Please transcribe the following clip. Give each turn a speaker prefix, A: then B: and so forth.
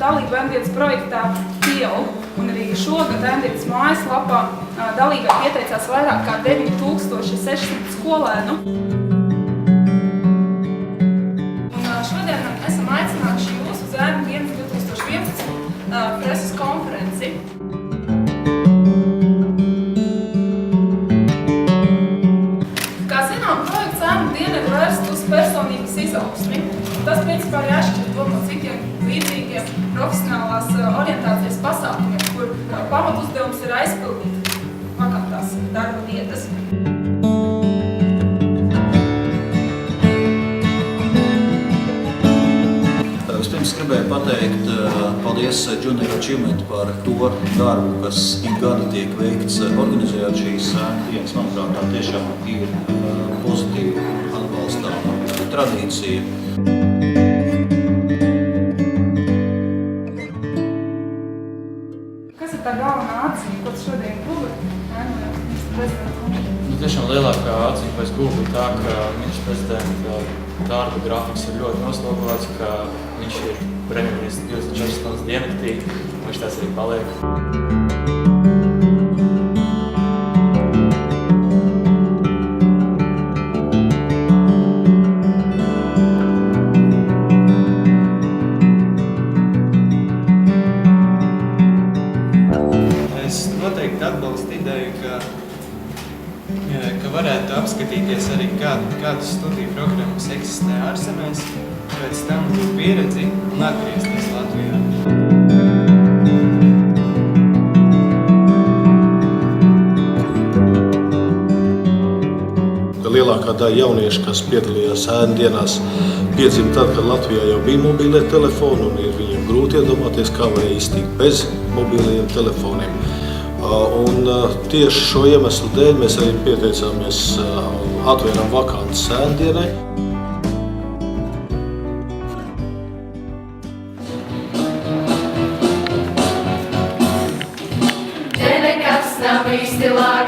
A: dalība M-dienas projektā pieaug. Un arī šogad M-dienas mājaslapā dalībai pieteicās vairāk kā 9600 skolēnu. Un šodien esam aicinājuši jūs uz M-dienas 2011 preses konferenci. Kā zinām, projekts M-diena ir vērsts uz personības izaugsmi. Tas principā ir jāšķir to no citiem līdzīgiem profesionālās orientācijas pasākumiem, kur pamatuzdevums ir aizpildīt vakantās darba vietas.
B: Vispirms gribēju pateikt paldies Junior Achievement par to darbu, kas ik gadu tiek veikts organizējot šīs dienas. Manuprāt, tā tiešām ir pozitīva atbalstāma tradīcija.
A: Kas ir tā galvenā atziņa, ko tu šodien guvi?
C: Tiešām lielākā atziņa, ko es guvu, ir tā, ka ministra prezidenta darba grafiks ir ļoti noslogots, ka viņš ir premjerministrs 24 stundas diennaktī, un viņš tāds arī paliek.
D: Es noteikti atbalstu ideju, ka varētu apskatīties arī kādas studiju programmas eksistē ārzemēs, pēc tam gūt pieredzi un atgriezties Latvijā.
E: Lielākā daļa jauniešu, kas piedalījās M-dienās, piedzima tad, kad Latvijā jau bija mobilie telefoni, un ir viņiem grūti iedomāties, kā varēja iztikt bez mobiliem telefoniem. Un tieši šo iemeslu dēļ mēs arī pieteicāmies, atvērām vakances M-dienai.
F: Te nekas nav īsti labi.